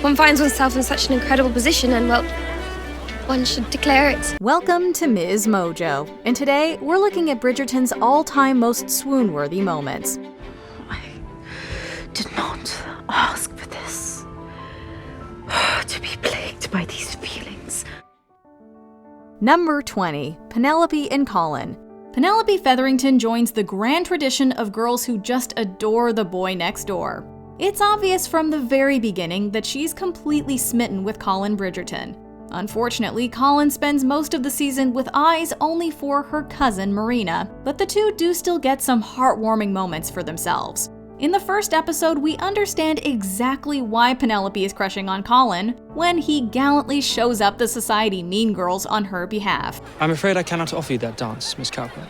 One finds oneself in such an incredible position and, well, one should declare it. Welcome to MsMojo, and today we're looking at Bridgerton's all-time most swoon-worthy moments. I did not ask for this. To be plagued by these feelings. Number 20. Penelope and Colin. Penelope Featherington joins the grand tradition of girls who just adore the boy next door. It's obvious from the very beginning that she's completely smitten with Colin Bridgerton. Unfortunately, Colin spends most of the season with eyes only for her cousin Marina, but the two do still get some heartwarming moments for themselves. In the first episode, we understand exactly why Penelope is crushing on Colin when he gallantly shows up the society mean girls on her behalf. I'm afraid I cannot offer you that dance, Miss Cowper.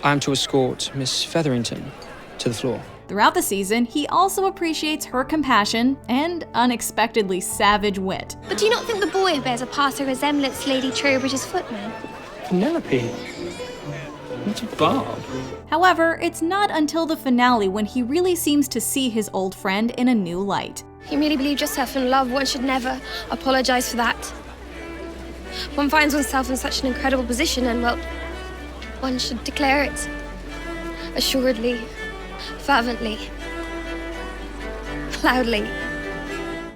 I am to escort Miss Featherington to the floor. Throughout the season, he also appreciates her compassion and unexpectedly savage wit. But do you not think the boy bears a passing resemblance to Lady Trowbridge's footman? Penelope? What a barb. However, it's not until the finale when he really seems to see his old friend in a new light. You really believe yourself in love, one should never apologize for that. One finds oneself in such an incredible position and, well, one should declare it. Assuredly, fervently, loudly.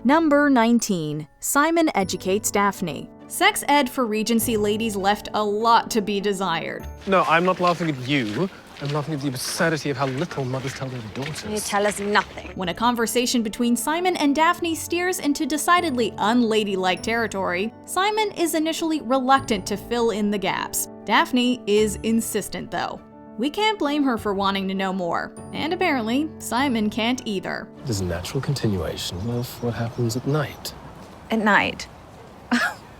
Number 19. Simon educates Daphne. Sex ed for Regency ladies left a lot to be desired. No, I'm not laughing at you. I'm laughing at the absurdity of how little mothers tell their daughters. You tell us nothing. When a conversation between Simon and Daphne steers into decidedly unladylike territory, Simon is initially reluctant to fill in the gaps. Daphne is insistent, though. We can't blame her for wanting to know more, and apparently, Simon can't either. It is a natural continuation of what happens at night. At night?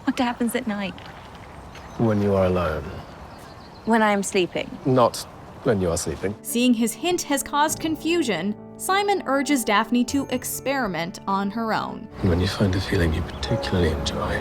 What happens at night? When you are alone. When I am sleeping. Not when you are sleeping. Seeing his hint has caused confusion, Simon urges Daphne to experiment on her own. When you find a feeling you particularly enjoy,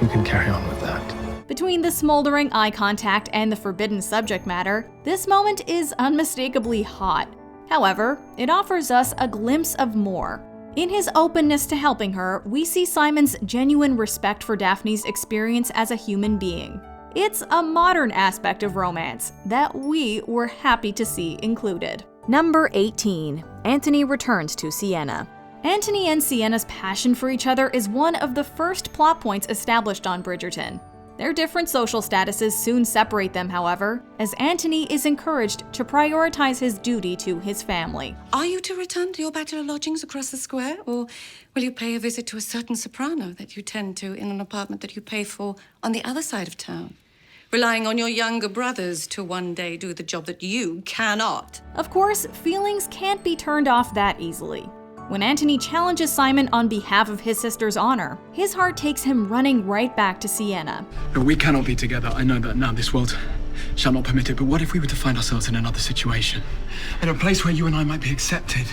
you can carry on with that. Between the smoldering eye contact and the forbidden subject matter, this moment is unmistakably hot. However, it offers us a glimpse of more. In his openness to helping her, we see Simon's genuine respect for Daphne's experience as a human being. It's a modern aspect of romance that we were happy to see included. Number 18. Anthony returns to Sienna. Anthony and Sienna's passion for each other is one of the first plot points established on Bridgerton. Their different social statuses soon separate them, however, as Anthony is encouraged to prioritize his duty to his family. Are you to return to your bachelor lodgings across the square, or will you pay a visit to a certain soprano that you tend to in an apartment that you pay for on the other side of town, relying on your younger brothers to one day do the job that you cannot? Of course, feelings can't be turned off that easily. When Anthony challenges Simon on behalf of his sister's honor, his heart takes him running right back to Sienna. We cannot be together. I know that now. This world shall not permit it. But what if we were to find ourselves in another situation? In a place where you and I might be accepted,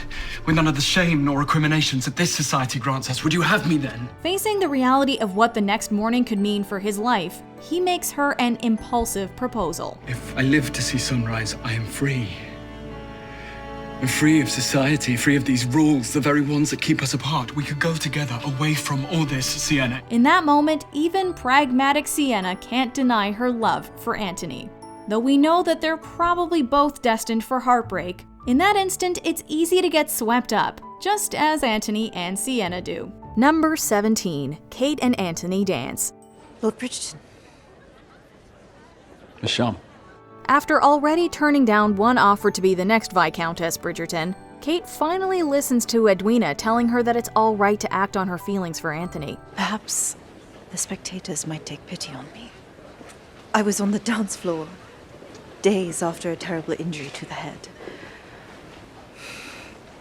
with none of the shame nor recriminations that this society grants us. Would you have me then? Facing the reality of what the next morning could mean for his life, he makes her an impulsive proposal. If I live to see sunrise, I am free. I'm free of society, free of these rules, the very ones that keep us apart. We could go together, away from all this, Sienna. In that moment, even pragmatic Sienna can't deny her love for Anthony. Though we know that they're probably both destined for heartbreak, in that instant it's easy to get swept up, just as Anthony and Sienna do. Number 17. Kate and Anthony dance. Lord Bridgerton. Michelle. After already turning down one offer to be the next Viscountess Bridgerton, Kate finally listens to Edwina telling her that it's all right to act on her feelings for Anthony. Perhaps the spectators might take pity on me. I was on the dance floor days after a terrible injury to the head.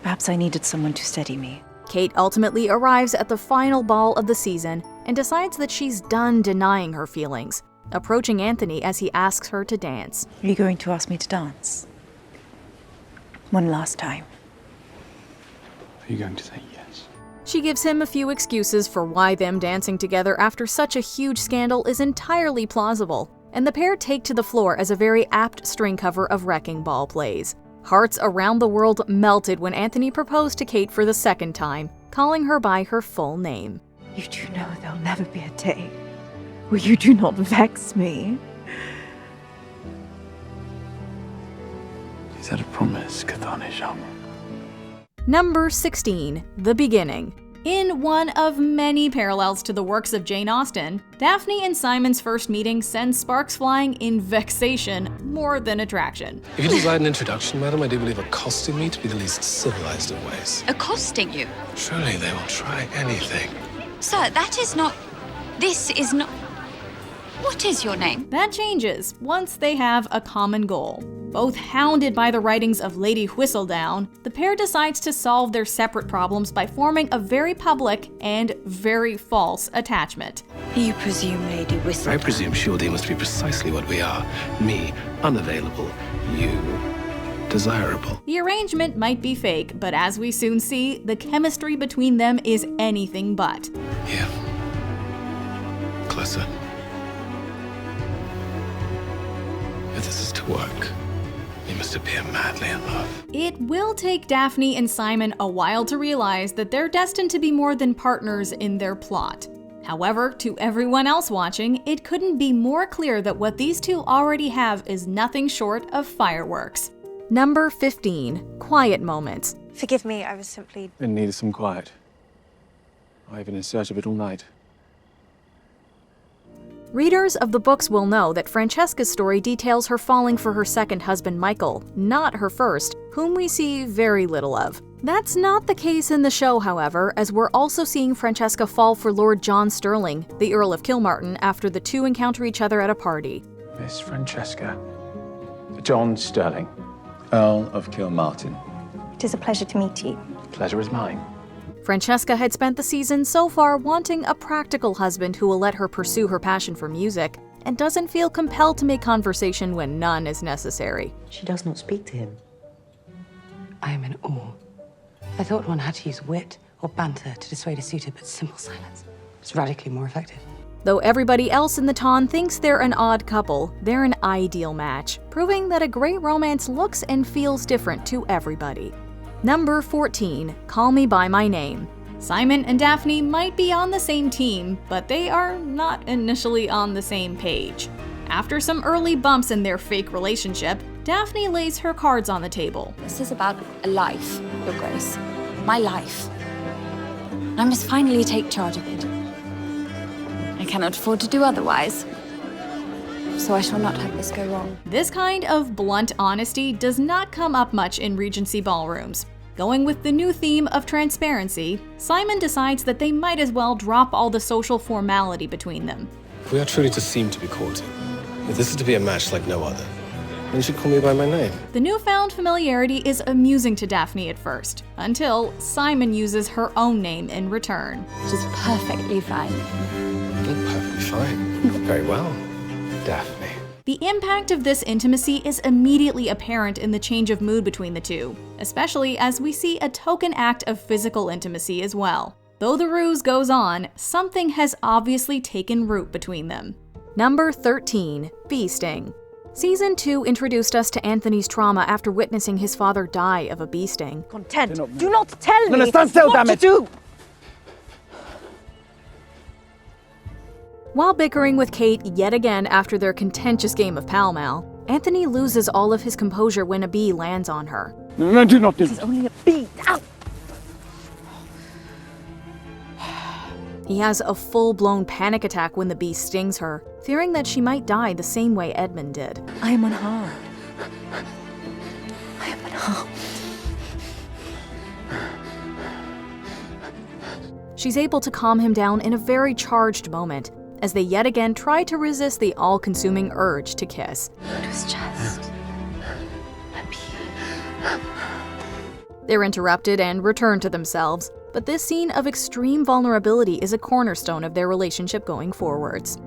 Perhaps I needed someone to steady me. Kate ultimately arrives at the final ball of the season and decides that she's done denying her feelings, approaching Anthony as he asks her to dance. Are you going to ask me to dance? One last time. Are you going to say yes? She gives him a few excuses for why them dancing together after such a huge scandal is entirely plausible, and the pair take to the floor as a very apt string cover of Wrecking Ball plays. Hearts around the world melted when Anthony proposed to Kate for the second time, calling her by her full name. You do know there'll never be a day where you do not vex me. Is that a promise, Catharnisha? Number 16, The Beginning. In one of many parallels to the works of Jane Austen, Daphne and Simon's first meeting sends sparks flying in vexation more than attraction. If you desire an introduction, madam, I do believe accosting me to be the least civilized of ways. Accosting you? Surely they will try anything. Sir, that is not... This is not... What is your name? That changes once they have a common goal. Both hounded by the writings of Lady Whistledown, the pair decides to solve their separate problems by forming a very public and very false attachment. You presume Lady Whistledown? I presume she will deem us to be precisely what we are. Me, unavailable. You, desirable. The arrangement might be fake, but as we soon see, the chemistry between them is anything but. Here. Closer. If this is to work, you must appear madly in love. It will take Daphne and Simon a while to realize that they're destined to be more than partners in their plot. However, to everyone else watching, it couldn't be more clear that what these two already have is nothing short of fireworks. Number 15, Quiet Moments. Forgive me, I was simply... In need of some quiet. I've been in search of it all night. Readers of the books will know that Francesca's story details her falling for her second husband Michael, not her first, whom we see very little of. That's not the case in the show, however, as we're also seeing Francesca fall for Lord John Sterling, the Earl of Kilmartin, after the two encounter each other at a party. Miss Francesca. John Sterling, Earl of Kilmartin. It is a pleasure to meet you. Pleasure is mine. Francesca had spent the season so far wanting a practical husband who will let her pursue her passion for music, and doesn't feel compelled to make conversation when none is necessary. She does not speak to him. I am in awe. I thought one had to use wit or banter to dissuade a suitor, but simple silence is radically more effective. Though everybody else in the town thinks they're an odd couple, they're an ideal match, proving that a great romance looks and feels different to everybody. Number 14, Call Me By My Name. Simon and Daphne might be on the same team, but they are not initially on the same page. After some early bumps in their fake relationship, Daphne lays her cards on the table. This is about a life, Your Grace. My life. I must finally take charge of it. I cannot afford to do otherwise. So I shall not have this go wrong. This kind of blunt honesty does not come up much in Regency ballrooms. Going with the new theme of transparency, Simon decides that they might as well drop all the social formality between them. If we are truly to seem to be courting, if this is to be a match like no other, then you should call me by my name. The newfound familiarity is amusing to Daphne at first, until Simon uses her own name in return. Which is perfectly fine. Perfectly fine. Very well, Daphne. The impact of this intimacy is immediately apparent in the change of mood between the two, especially as we see a token act of physical intimacy as well. Though the ruse goes on, something has obviously taken root between them. Number 13, Bee Sting. Season 2 introduced us to Anthony's trauma after witnessing his father die of a bee sting. Content. Do not tell me stand still, what damn to it. do. While bickering with Kate yet again after their contentious game of Pall Mall, Anthony loses all of his composure when a bee lands on her. No, do not do It's only a bee. Ow! He has a full-blown panic attack when the bee stings her, fearing that she might die the same way Edmund did. I am unharmed. I am unharmed. She's able to calm him down in a very charged moment, as they yet again try to resist the all-consuming urge to kiss. It was just a bee. They're interrupted and return to themselves, but this scene of extreme vulnerability is a cornerstone of their relationship going forwards.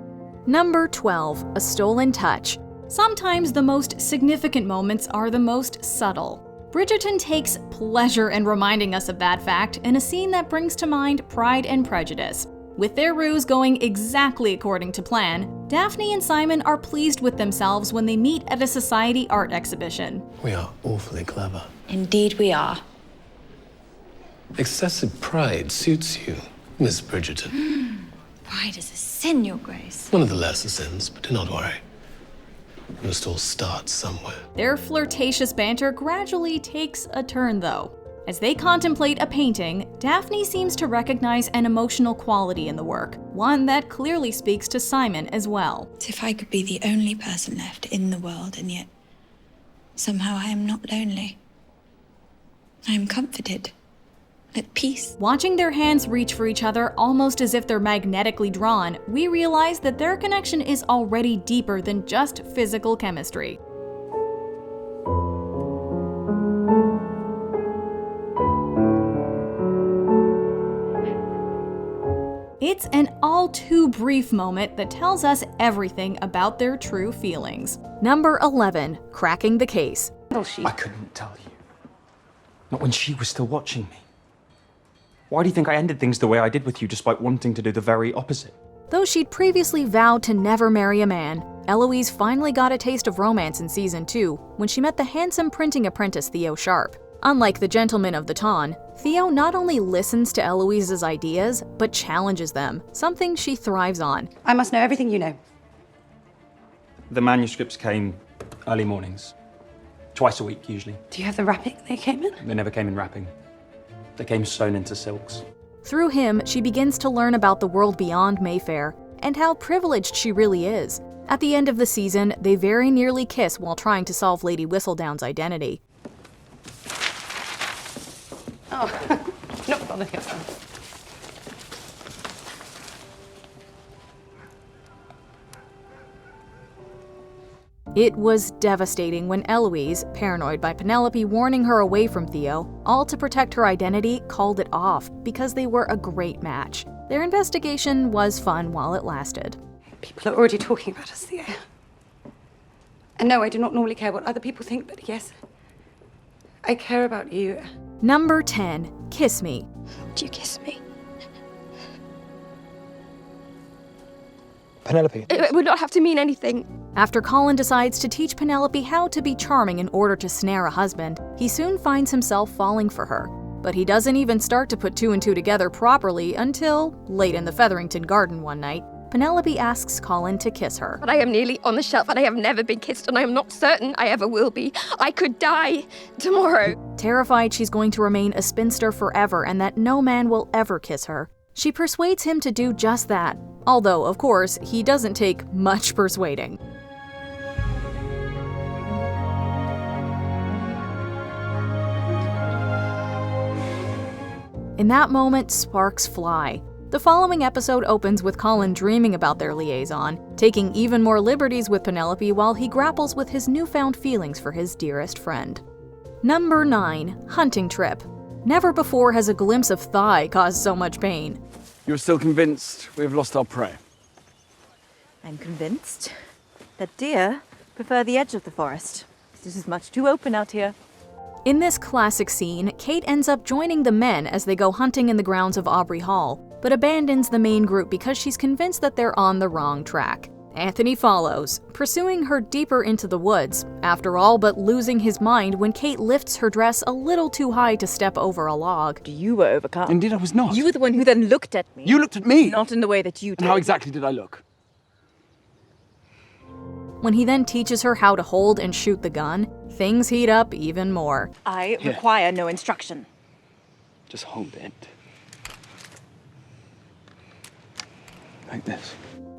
Number 12, A Stolen Touch. Sometimes the most significant moments are the most subtle. Bridgerton takes pleasure in reminding us of that fact in a scene that brings to mind Pride and Prejudice. With their ruse going exactly according to plan, Daphne and Simon are pleased with themselves when they meet at a society art exhibition. We are awfully clever. Indeed we are. Excessive pride suits you, Miss Bridgerton. Pride is a sin, Your Grace. One of the lesser sins, but do not worry. We must all start somewhere. Their flirtatious banter gradually takes a turn, though. As they contemplate a painting, Daphne seems to recognize an emotional quality in the work, one that clearly speaks to Simon as well. If I could be the only person left in the world, and yet somehow I am not lonely. I am comforted, at peace. Watching their hands reach for each other almost as if they're magnetically drawn, we realize that their connection is already deeper than just physical chemistry. It's an all too brief moment that tells us everything about their true feelings. Number 11, cracking the case. I couldn't tell you. Not when she was still watching me. Why do you think I ended things the way I did with you, despite wanting to do the very opposite? Though she'd previously vowed to never marry a man, Eloise finally got a taste of romance in season 2 when she met the handsome printing apprentice Theo Sharp. Unlike the gentleman of the Ton, Theo not only listens to Eloise's ideas, but challenges them, something she thrives on. I must know everything you know. The manuscripts came early mornings. Twice a week, usually. Do you have the wrapping they came in? They never came in wrapping. They came sewn into silks. Through him, she begins to learn about the world beyond Mayfair, and how privileged she really is. At the end of the season, they very nearly kiss while trying to solve Lady Whistledown's identity. Oh, not bothering it. It was devastating when Eloise, paranoid by Penelope warning her away from Theo, all to protect her identity, called it off because they were a great match. Their investigation was fun while it lasted. People are already talking about us, Theo. And no, I do not normally care what other people think, but yes, I care about you. Number 10, kiss me. Do you kiss me? Penelope. It would not have to mean anything. After Colin decides to teach Penelope how to be charming in order to snare a husband, he soon finds himself falling for her. But he doesn't even start to put two and two together properly until, late in the Featherington garden one night, Penelope asks Colin to kiss her. But I am nearly on the shelf and I have never been kissed and I am not certain I ever will be. I could die tomorrow. Terrified she's going to remain a spinster forever and that no man will ever kiss her, she persuades him to do just that. Although, of course, he doesn't take much persuading. In that moment, sparks fly. The following episode opens with Colin dreaming about their liaison, taking even more liberties with Penelope while he grapples with his newfound feelings for his dearest friend. Number 9, hunting trip. Never before has a glimpse of thigh caused so much pain. You're still convinced we've lost our prey? I'm convinced that deer prefer the edge of the forest. This is much too open out here. In this classic scene, Kate ends up joining the men as they go hunting in the grounds of Aubrey Hall, but abandons the main group because she's convinced that they're on the wrong track. Anthony follows, pursuing her deeper into the woods, after all but losing his mind when Kate lifts her dress a little too high to step over a log. You were overcome. Indeed, I was not. You were the one who then looked at me. You looked at me! Not in the way that you did. And how exactly did I look? When he then teaches her how to hold and shoot the gun, things heat up even more. I require no instruction. Just hold it. Like this.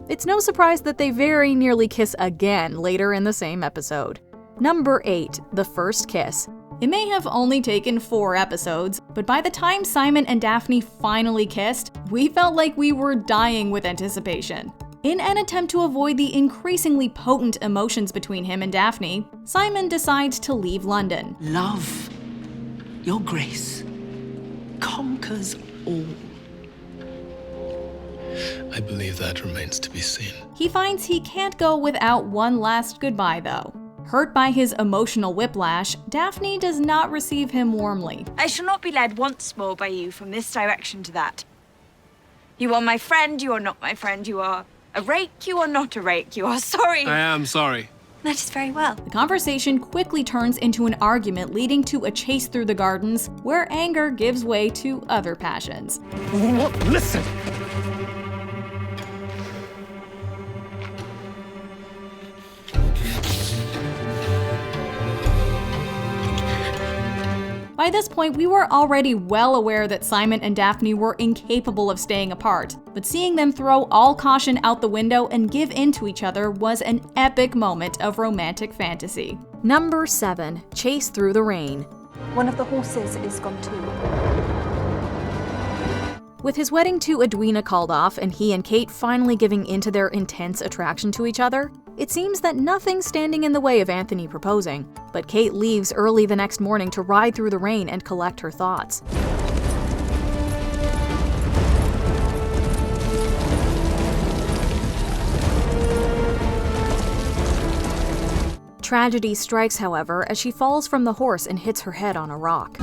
It's no surprise that they very nearly kiss again later in the same episode. Number 8, the first kiss. It may have only taken 4 episodes, but by the time Simon and Daphne finally kissed, we felt like we were dying with anticipation. In an attempt to avoid the increasingly potent emotions between him and Daphne, Simon decides to leave London. Love, Your Grace, conquers all. I believe that remains to be seen. He finds he can't go without one last goodbye, though. Hurt by his emotional whiplash, Daphne does not receive him warmly. I shall not be led once more by you from this direction to that. You are my friend, you are not my friend, you are a rake, you are not a rake, you are sorry. I am sorry. That is very well. The conversation quickly turns into an argument, leading to a chase through the gardens, where anger gives way to other passions. Listen! By this point, we were already well aware that Simon and Daphne were incapable of staying apart, but seeing them throw all caution out the window and give in to each other was an epic moment of romantic fantasy. Number 7. Chase Through the Rain. One of the horses is gone too. With his wedding to Edwina called off and he and Kate finally giving into their intense attraction to each other, it seems that nothing's standing in the way of Anthony proposing. But Kate leaves early the next morning to ride through the rain and collect her thoughts. Tragedy strikes, however, as she falls from the horse and hits her head on a rock.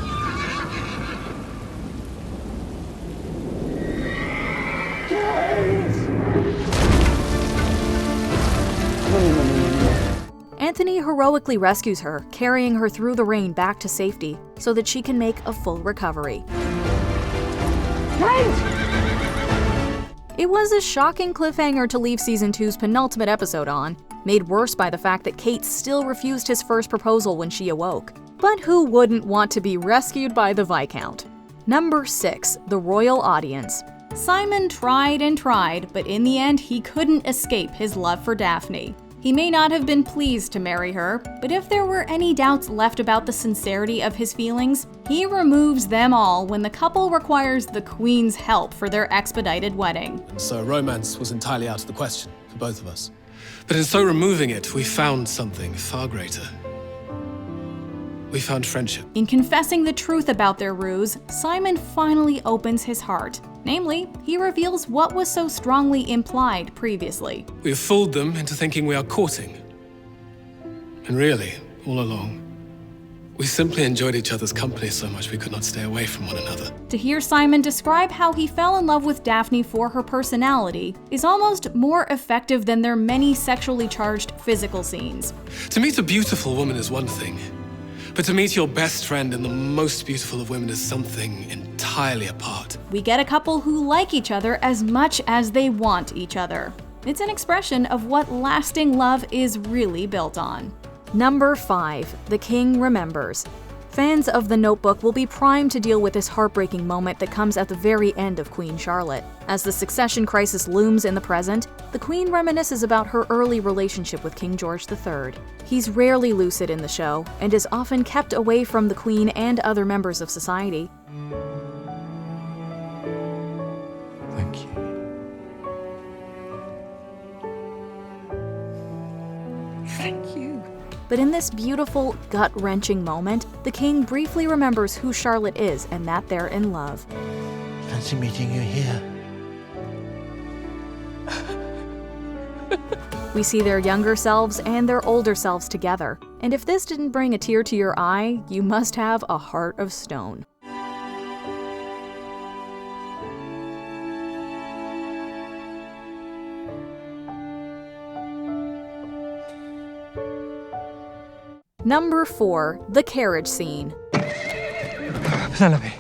Anthony heroically rescues her, carrying her through the rain back to safety so that she can make a full recovery. It was a shocking cliffhanger to leave Season 2's penultimate episode on, made worse by the fact that Kate still refused his first proposal when she awoke. But who wouldn't want to be rescued by the Viscount? Number 6. The Royal Audience. Simon tried and tried, but in the end he couldn't escape his love for Daphne. He may not have been pleased to marry her, but if there were any doubts left about the sincerity of his feelings, he removes them all when the couple requires the Queen's help for their expedited wedding. So romance was entirely out of the question for both of us. But in so removing it, we found something far greater. We found friendship. In confessing the truth about their ruse, Simon finally opens his heart. Namely, he reveals what was so strongly implied previously. We have fooled them into thinking we are courting. And really, all along, we simply enjoyed each other's company so much we could not stay away from one another. To hear Simon describe how he fell in love with Daphne for her personality is almost more effective than their many sexually charged physical scenes. To meet a beautiful woman is one thing, but to meet your best friend and the most beautiful of women is something entirely apart. We get a couple who like each other as much as they want each other. It's an expression of what lasting love is really built on. Number 5. The King Remembers. Fans of The Notebook will be primed to deal with this heartbreaking moment that comes at the very end of Queen Charlotte. As the succession crisis looms in the present, the Queen reminisces about her early relationship with King George III. He's rarely lucid in the show, and is often kept away from the Queen and other members of society. Thank you. Thank you. But in this beautiful, gut-wrenching moment, the king briefly remembers who Charlotte is and that they're in love. Fancy meeting you here. We see their younger selves and their older selves together, and if this didn't bring a tear to your eye, you must have a heart of stone. Number 4. The Carriage Scene. Penelope,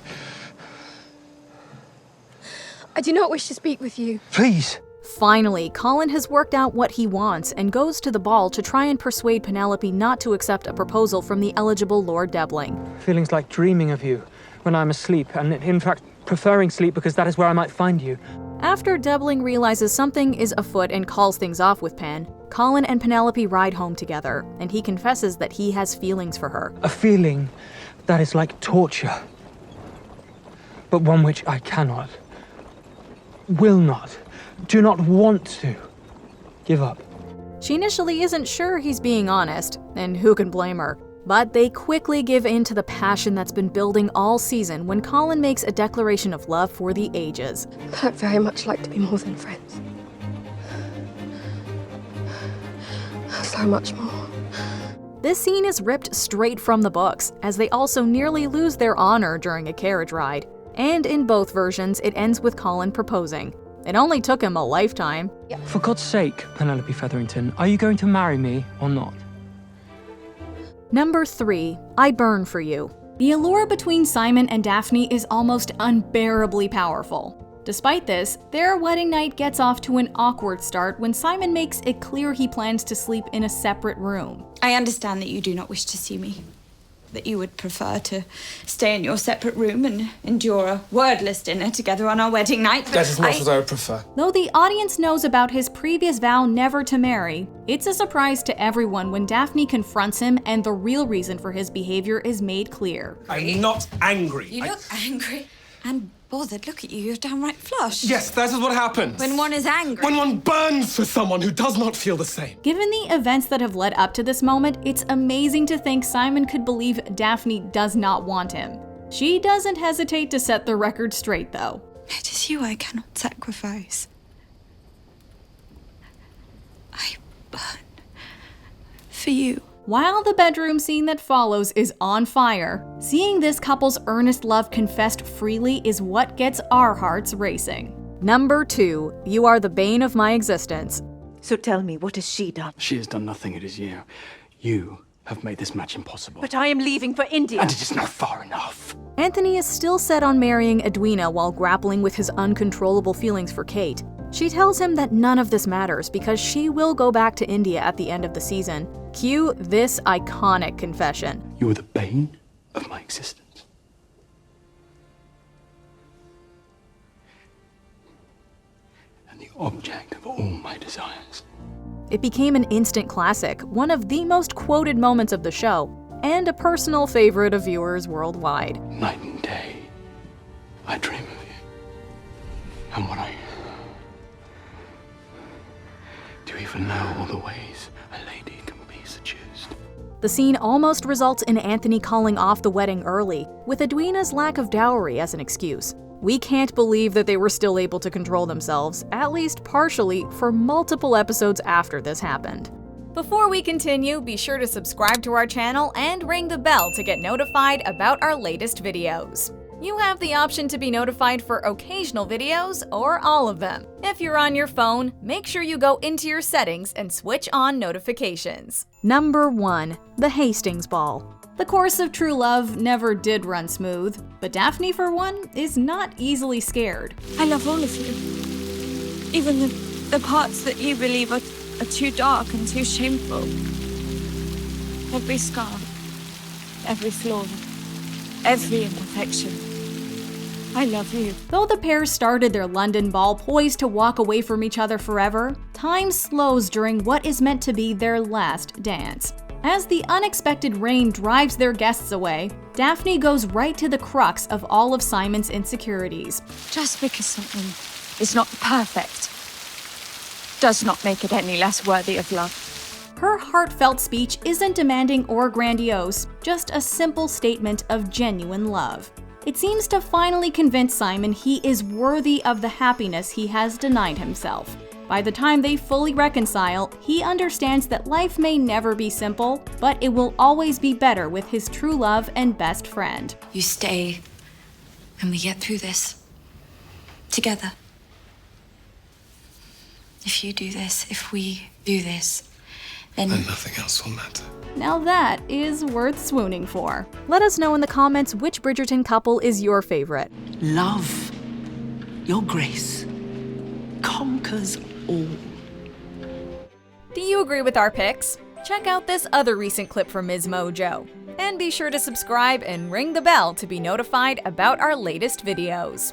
I do not wish to speak with you. please. Finally, Colin has worked out what he wants and goes to the ball to try and persuade Penelope not to accept a proposal from the eligible Lord Debling. Feelings like dreaming of you when I'm asleep, and in fact, preferring sleep because that is where I might find you. After Debling realizes something is afoot and calls things off with Pen, Colin and Penelope ride home together, and he confesses that he has feelings for her. A feeling that is like torture, but one which I cannot, will not, do not want to give up. She initially isn't sure he's being honest, and who can blame her? But they quickly give in to the passion that's been building all season when Colin makes a declaration of love for the ages. I'd very much like to be more than friends. So much more. This scene is ripped straight from the books, as they also nearly lose their honor during a carriage ride. And in both versions, it ends with Colin proposing. It only took him a lifetime. For God's sake, Penelope Featherington, are you going to marry me or not? Number 3. I Burn for You. The allure between Simon and Daphne is almost unbearably powerful. Despite this, their wedding night gets off to an awkward start when Simon makes it clear he plans to sleep in a separate room. I understand that you do not wish to see me. That you would prefer to stay in your separate room and endure a wordless dinner together on our wedding night. That is not what I would prefer. Though the audience knows about his previous vow never to marry, it's a surprise to everyone when Daphne confronts him and the real reason for his behavior is made clear. I'm not angry. You look angry and bothered. Look at you, you're downright flushed. Yes, that is what happens. When one is angry. When one burns for someone who does not feel the same. Given the events that have led up to this moment, it's amazing to think Simon could believe Daphne does not want him. She doesn't hesitate to set the record straight, though. It is you I cannot sacrifice. I burn for you. While the bedroom scene that follows is on fire, seeing this couple's earnest love confessed freely is what gets our hearts racing. Number 2. You are the bane of my existence. So tell me, what has she done? She has done nothing, it is you. You have made this match impossible. But I am leaving for India. And it is not far enough. Anthony is still set on marrying Edwina while grappling with his uncontrollable feelings for Kate. She tells him that none of this matters because she will go back to India at the end of the season. Cue this iconic confession. You are the bane of my existence. And the object of all my desires. It became an instant classic, one of the most quoted moments of the show, and a personal favorite of viewers worldwide. Night and day, I dream of you. And when do you even know all the ways a lady can be seduced? The scene almost results in Anthony calling off the wedding early, with Edwina's lack of dowry as an excuse. We can't believe that they were still able to control themselves, at least partially, for multiple episodes after this happened. Before we continue, be sure to subscribe to our channel and ring the bell to get notified about our latest videos. You have the option to be notified for occasional videos or all of them. If you're on your phone, make sure you go into your settings and switch on notifications. Number 1. The Hastings Ball. The course of true love never did run smooth, but Daphne, for one, is not easily scared. I love all of you. Even the parts that you believe are too dark and too shameful. Every scar, every flaw, every imperfection. I love you. Though the pair started their London ball poised to walk away from each other forever, time slows during what is meant to be their last dance. As the unexpected rain drives their guests away, Daphne goes right to the crux of all of Simon's insecurities. Just because something is not perfect does not make it any less worthy of love. Her heartfelt speech isn't demanding or grandiose, just a simple statement of genuine love. It seems to finally convince Simon he is worthy of the happiness he has denied himself. By the time they fully reconcile, he understands that life may never be simple, but it will always be better with his true love and best friend. You stay, and we get through this together. If you do this, if we do this, then nothing else will matter. Now that is worth swooning for. Let us know in the comments which Bridgerton couple is your favorite. Love, your grace, conquers all. Do you agree with our picks? Check out this other recent clip from MsMojo. And be sure to subscribe and ring the bell to be notified about our latest videos.